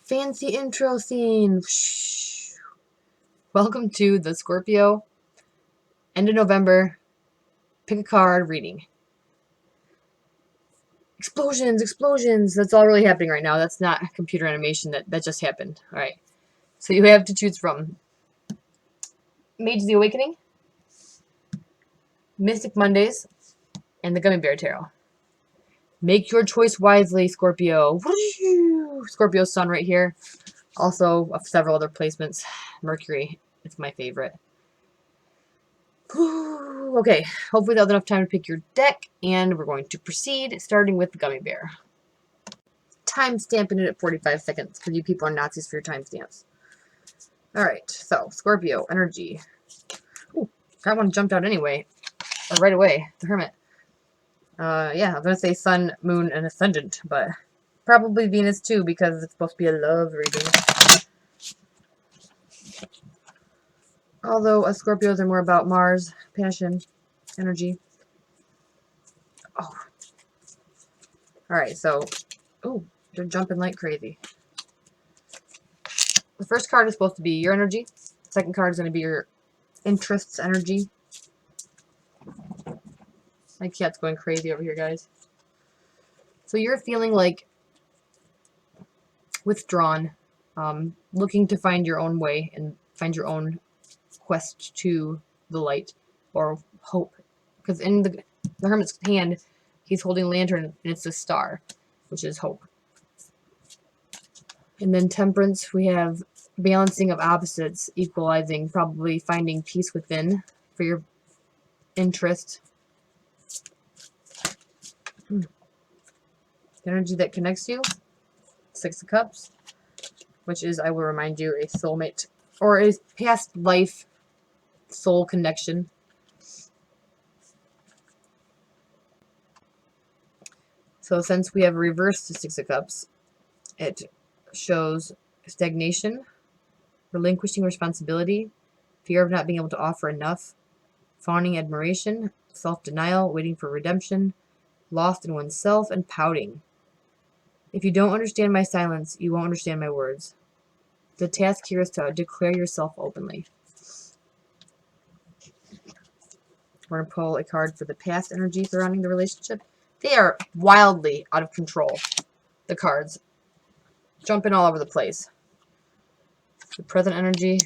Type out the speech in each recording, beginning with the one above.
Fancy intro scene. Welcome to the Scorpio end of November pick a card reading. Explosions, explosions. That's all really happening right now. That's not computer animation. That just happened. All right. So you have to choose from Mage the Awakening, Mystic Mondays, and the Gummy Bear Tarot. Make your choice wisely, Scorpio. Scorpio sun right here. Also, several other placements. Mercury is my favorite. Okay, hopefully they'll have enough time to pick your deck, and we're going to proceed, starting with the Gummy Bear. Time stamping it at 45 seconds, because you people are Nazis for your timestamps. Alright, so, Scorpio, energy. Ooh, that one jumped out anyway. Or right away, the Hermit. Yeah, I was going to say Sun, Moon, and Ascendant, but probably Venus too, because it's supposed to be a love reading. Although Scorpios are more about Mars, passion, energy. Oh. Alright, so, ooh, they're jumping like crazy. The first card is supposed to be your energy. The second card is going to be your interests energy. My cat's going crazy over here, guys. So you're feeling like withdrawn, looking to find your own way and find your own quest to the light or hope. Because in the Hermit's hand, he's holding a lantern, and it's a star, which is hope. And then Temperance, we have balancing of opposites, equalizing, probably finding peace within for your interest. The energy that connects you, Six of Cups, which is, I will remind you, a soulmate or a past life soul connection. So since we have reversed the Six of Cups, it shows stagnation, relinquishing responsibility, fear of not being able to offer enough, fawning admiration, self-denial, waiting for redemption, lost in oneself, and pouting. If you don't understand my silence, you won't understand my words. The task here is to declare yourself openly. We're going to pull a card for the past energy surrounding the relationship. They are wildly out of control, the cards. Jumping all over the place. The present energy.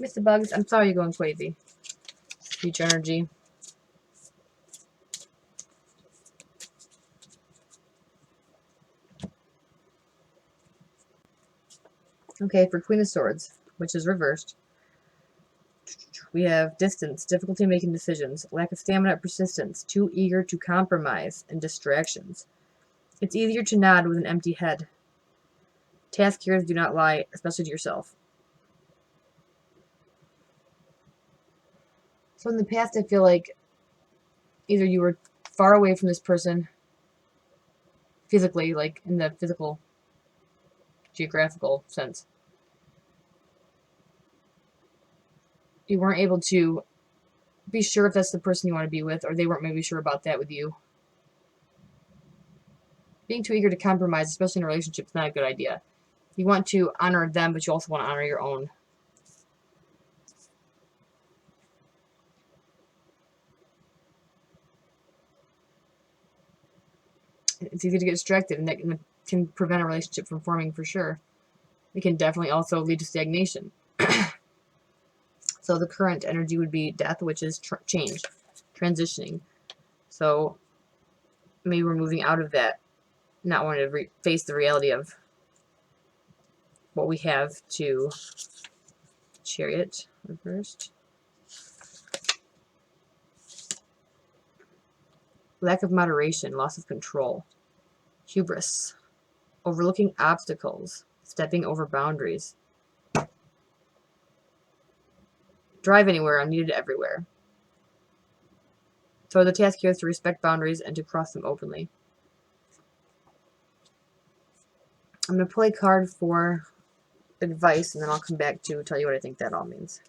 Mr. Bugs, I'm sorry you're going crazy. Future energy. Okay, for Queen of Swords, which is reversed, we have distance, difficulty making decisions, lack of stamina, persistence, too eager to compromise, and distractions. It's easier to nod with an empty head. Task here is do not lie, especially to yourself. So in the past, I feel like either you were far away from this person physically, like in the physical, geographical sense. You weren't able to be sure if that's the person you want to be with, or they weren't maybe sure about that with you. Being too eager to compromise, especially in a relationship, is not a good idea. You want to honor them, but you also want to honor your own. It's easy to get distracted, and that can prevent a relationship from forming for sure. It can definitely also lead to stagnation. So the current energy would be death, which is change, transitioning. So maybe we're moving out of that, not wanting to face the reality of what we have to. Chariot reversed. Lack of moderation, loss of control. Hubris. Overlooking obstacles. Stepping over boundaries. Drive anywhere, I'm needed everywhere. So the task here is to respect boundaries and to cross them openly. I'm going to play a card for advice, and then I'll come back to tell you what I think that all means.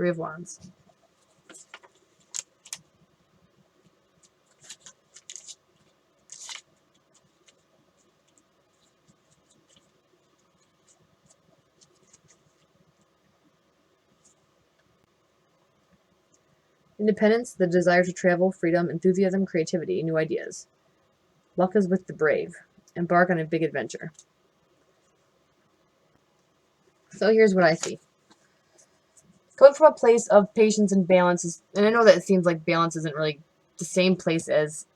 Three of Wands. Independence, the desire to travel, freedom, enthusiasm, creativity, new ideas. Luck is with the brave. Embark on a big adventure. So here's what I see. Coming from a place of patience and balance, and I know that it seems like balance isn't really the same place as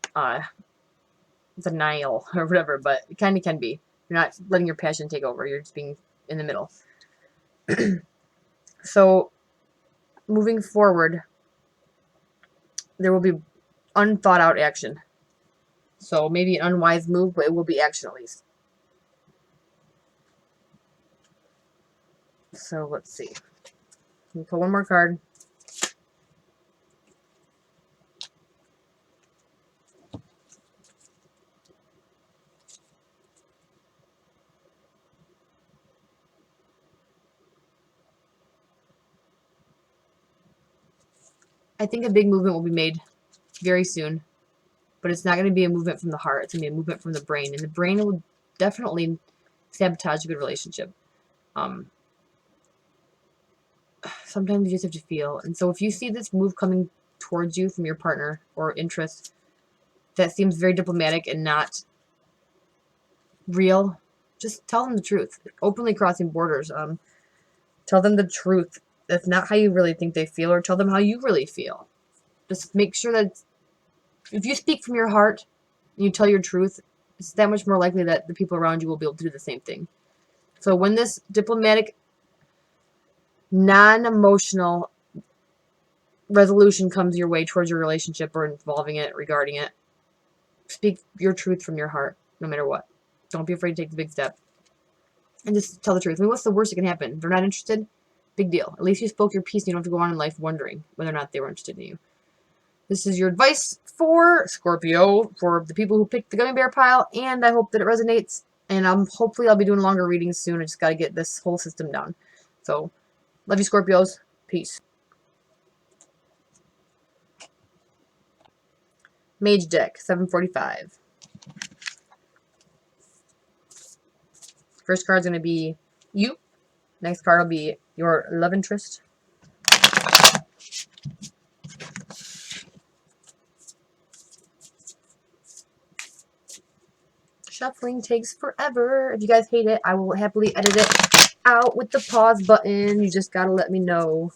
denial or whatever, but it kind of can be. You're not letting your passion take over. You're just being in the middle. So moving forward, there will be unthought out action. So maybe an unwise move, but it will be action at least. So let's see. Let me pull one more card. I think a big movement will be made very soon, but it's not going to be a movement from the heart. It's going to be a movement from the brain, and the brain will definitely sabotage a good relationship. Sometimes you just have to feel, and so if you see this move coming towards you from your partner or interest that seems very diplomatic and not real, just tell them the truth. Openly crossing borders. Tell them the truth. That's not how you really think they feel, or tell them how you really feel. Just make sure that if you speak from your heart and you tell your truth, it's that much more likely that the people around you will be able to do the same thing. So when this diplomatic, non-emotional resolution comes your way towards your relationship or involving it, regarding it, speak your truth from your heart, no matter what. Don't be afraid to take the big step. And just tell the truth. I mean, what's the worst that can happen? If they're not interested, big deal. At least you spoke your piece and you don't have to go on in life wondering whether or not they were interested in you. This is your advice for Scorpio, for the people who picked the Gummy Bear pile, and I hope that it resonates. And hopefully I'll be doing longer readings soon. I just got to get this whole system down. So, love you, Scorpios. Peace. Mage deck, 745. First card's going to be you. Next card will be your love interest. Shuffling takes forever. If you guys hate it, I will happily edit it out with the pause button. You just gotta let me know.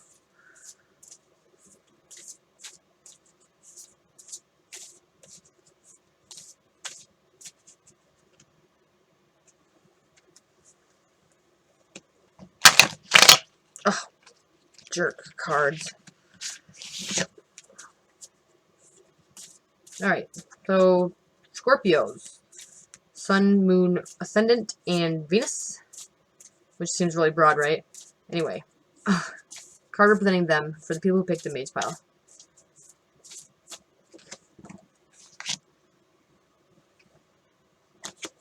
Oh, jerk cards. Alright, so Scorpios. Sun, Moon, Ascendant, and Venus. Which seems really broad, right? Anyway. Card representing them for the people who picked the Mage pile.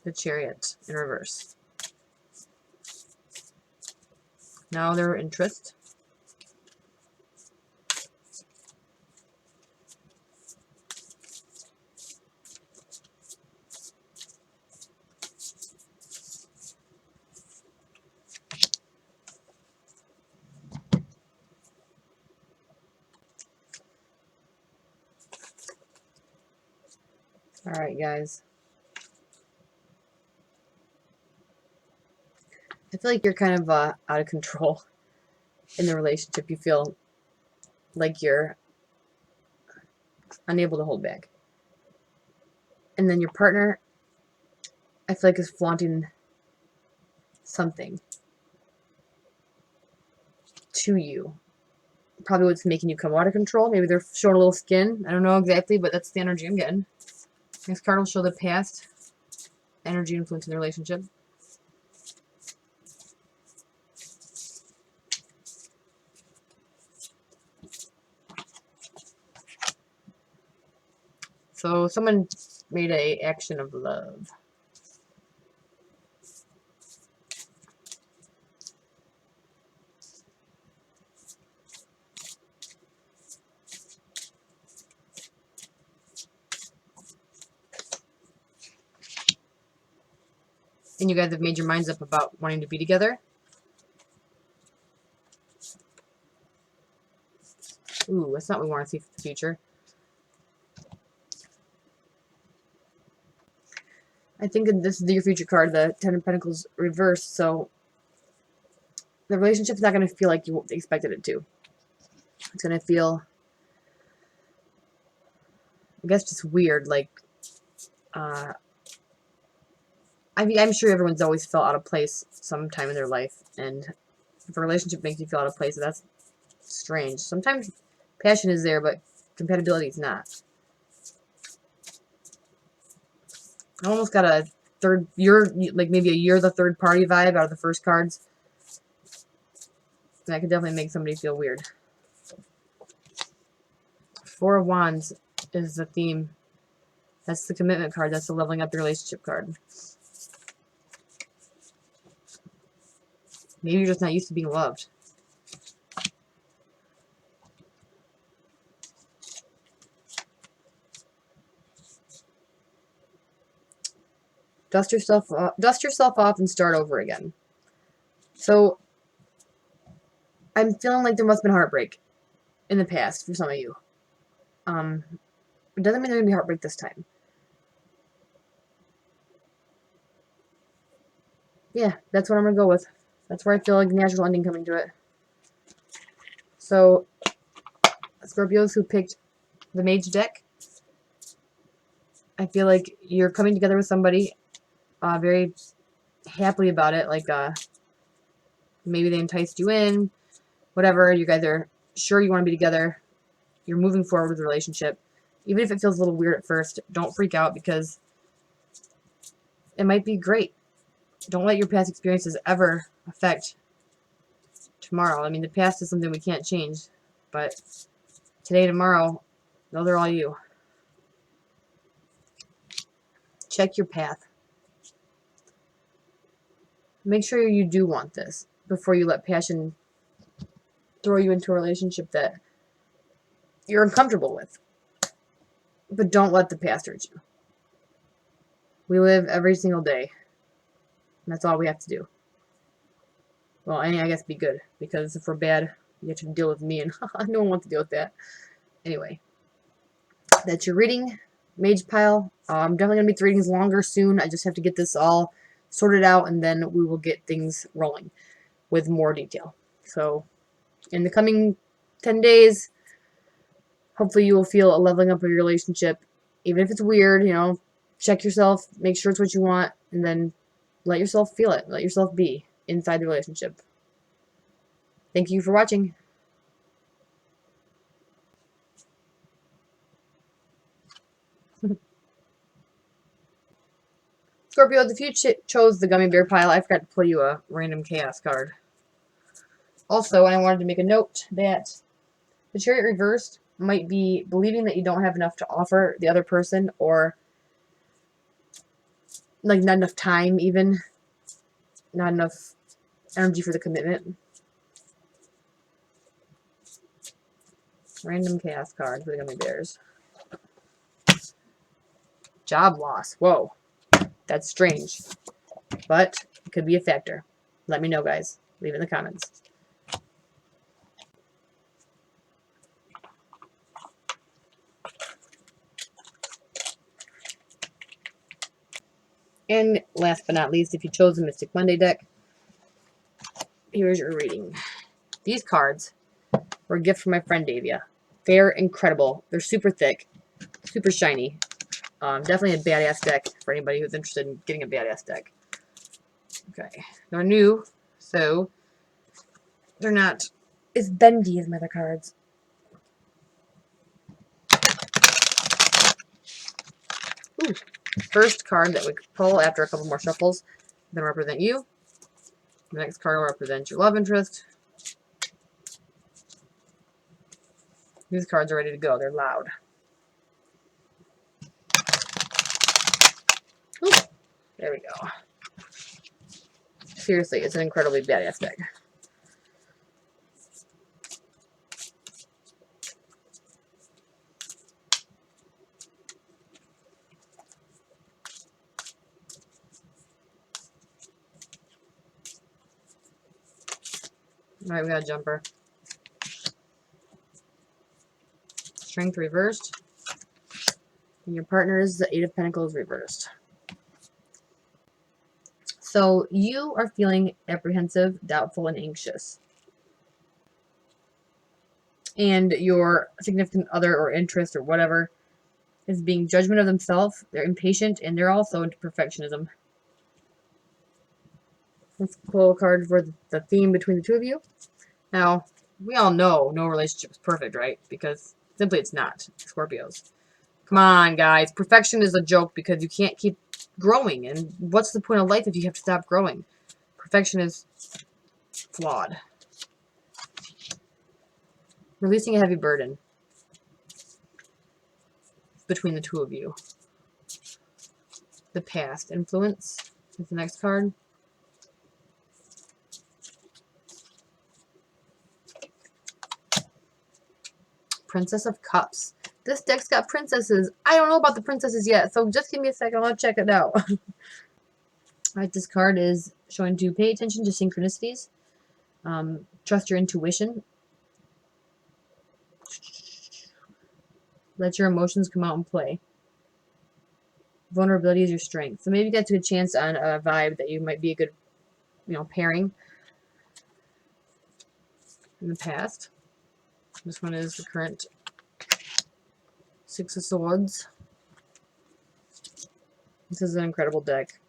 The Chariot in reverse. Now their interest. Alright, guys. I feel like you're kind of out of control in the relationship. You feel like you're unable to hold back. And then your partner, I feel like, is flaunting something to you. Probably what's making you come out of control. Maybe they're showing a little skin. I don't know exactly, but that's the energy I'm getting. Next card will show the past energy influencing the relationship. So someone made a action of love. and you guys have made your minds up about wanting to be together. Ooh, that's not what we want to see for the future. I think this is your future card, the Ten of Pentacles reversed, so the relationship's not going to feel like you expected it to. It's going to feel, I guess, just weird. Like, I mean, I'm sure everyone's always felt out of place sometime in their life, and if a relationship makes you feel out of place, that's strange. Sometimes passion is there, but compatibility is not. I almost got a third, like maybe a you're the third party vibe out of the first cards. And that could definitely make somebody feel weird. Four of Wands is the theme. That's the commitment card. That's the leveling up your relationship card. Maybe you're just not used to being loved. Dust yourself off and start over again. So I'm feeling like there must have been heartbreak in the past for some of you. It doesn't mean there's gonna be heartbreak this time. Yeah, that's what I'm gonna go with. That's where I feel like the natural ending coming to it. So, Scorpios who picked the Mage deck, I feel like you're coming together with somebody very happily about it. Like, maybe they enticed you in, whatever. You guys are sure you want to be together. You're moving forward with the relationship. Even if it feels a little weird at first, don't freak out because it might be great. Don't let your past experiences ever affect tomorrow. I mean, the past is something we can't change, but today, tomorrow, those are all you. Check your path. Make sure you do want this before you let passion throw you into a relationship that you're uncomfortable with. But don't let the past hurt you. We live every single day. And that's all we have to do. Well, I guess be good. Because if we're bad, you have to deal with me. And no one wants to deal with that. Anyway. That's your reading. Mage pile. I'm definitely going to make the readings longer soon. I just have to get this all sorted out. And then we will get things rolling with more detail. So, in the coming 10 days, hopefully you will feel a leveling up of your relationship. Even if it's weird, you know, check yourself, make sure it's what you want, and then let yourself feel it. Let yourself be inside the relationship. Thank you for watching. Scorpio, if you chose the Gummy Bear pile, I forgot to pull you a random chaos card. Also, I wanted to make a note that the Chariot reversed might be believing that you don't have enough to offer the other person, or like not enough time even, not enough energy for the commitment. Random chaos card for the Gummy Bears. Job loss. Whoa. That's strange. But it could be a factor. Let me know, guys. Leave it in the comments. And last but not least, if you chose the Mystic Monday deck, here's your reading. These cards were a gift from my friend Davia. They're incredible. They're super thick, super shiny. Definitely a badass deck for anybody who's interested in getting a badass deck. Okay. They're new, so they're not as bendy as my other cards. Ooh. First card that we could pull after a couple more shuffles, then represent you. The next card will represent your love interest. These cards are ready to go. They're loud. Ooh, there we go. Seriously, it's an incredibly badass deck. Alright, we got a jumper. Strength reversed. And your partner is the Eight of Pentacles reversed. So you are feeling apprehensive, doubtful, and anxious. And your significant other or interest or whatever is being judgment of themselves. They're impatient and they're also into perfectionism. Let's pull a card for the theme between the two of you. Now, we all know no relationship is perfect, right? Because simply it's not. Scorpios. Come on, guys. Perfection is a joke because you can't keep growing. And what's the point of life if you have to stop growing? Perfection is flawed. Releasing a heavy burden between the two of you. The past influence is the next card. Princess of Cups. This deck's got princesses. I don't know about the princesses yet, so just give me a second. I'll check it out. Alright, this card is showing to pay attention to synchronicities. Trust your intuition. Let your emotions come out and play. Vulnerability is your strength. So maybe you get to a chance on a vibe that you might be a good, pairing in the past. This one is the current Six of Swords. This is an incredible deck.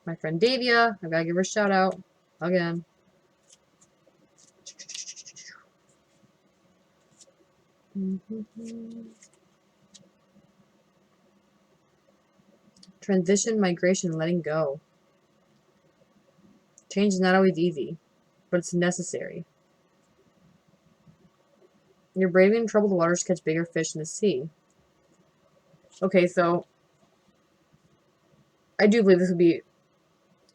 My friend Davia, I've got to give her a shout out again. Transition, migration, letting go. Change is not always easy, but it's necessary. You're braving troubled waters to catch bigger fish in the sea. Okay, so I do believe this would be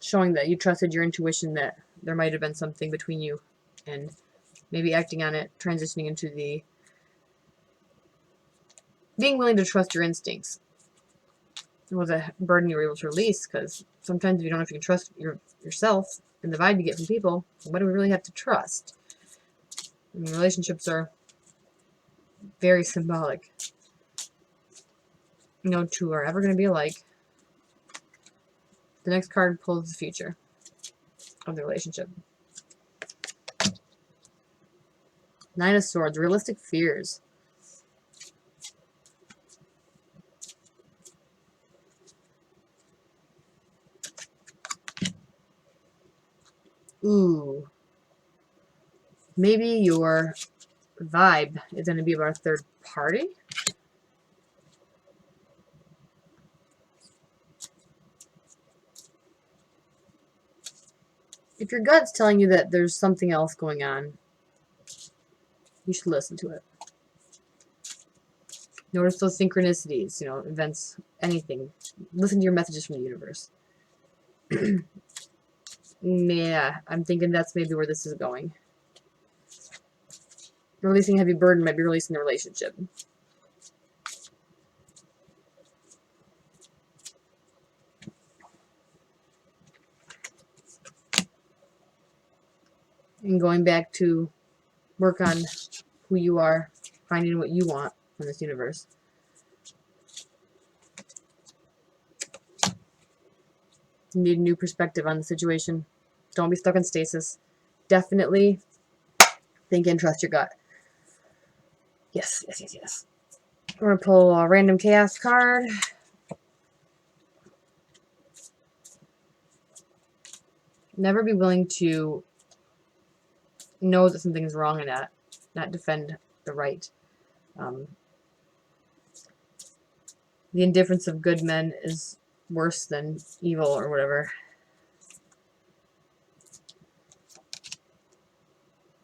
showing that you trusted your intuition, that there might have been something between you, and maybe acting on it, transitioning into the being willing to trust your instincts. It was a burden you were able to release, because sometimes if you don't know if you can trust yourself and the vibe you get from people, what do we really have to trust? I mean, relationships are very symbolic. No two are ever going to be alike. The next card pulls the future of the relationship. Nine of Swords, realistic fears. Ooh. Maybe your vibe is going to be about a third party? If your gut's telling you that there's something else going on, you should listen to it. Notice those synchronicities, events, anything. Listen to your messages from the universe. Yeah, I'm thinking that's maybe where this is going. Releasing a heavy burden might be releasing the relationship. And going back to work on who you are, finding what you want from this universe. You need a new perspective on the situation. Don't be stuck in stasis. Definitely think and trust your gut. Yes, yes, yes, yes. We're going to pull a random chaos card. Never be willing to know that something is wrong and not defend the right. The indifference of good men is worse than evil or whatever.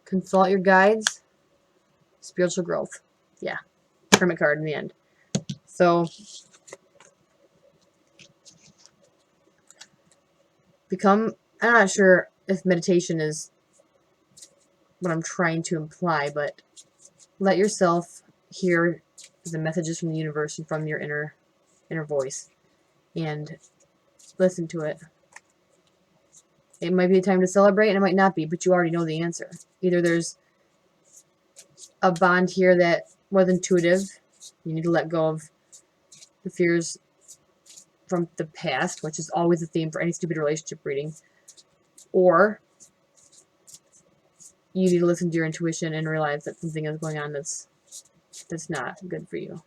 Consult your guides. Spiritual growth. Yeah. Hermit card in the end. So, I'm not sure if meditation is what I'm trying to imply, but let yourself hear the messages from the universe and from your inner voice, and listen to it. It might be a time to celebrate, and it might not be, but you already know the answer. Either there's a bond here that was intuitive. You need to let go of the fears from the past, which is always a theme for any stupid relationship reading. Or you need to listen to your intuition and realize that something is going on that's not good for you.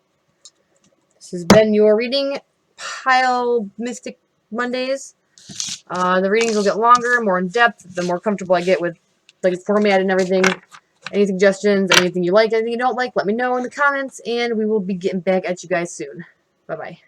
This has been your reading, Pile Mystic Mondays. The readings will get longer, more in depth, the more comfortable I get with like format and everything. Any suggestions, anything you like, anything you don't like, let me know in the comments, and we will be getting back at you guys soon. Bye-bye.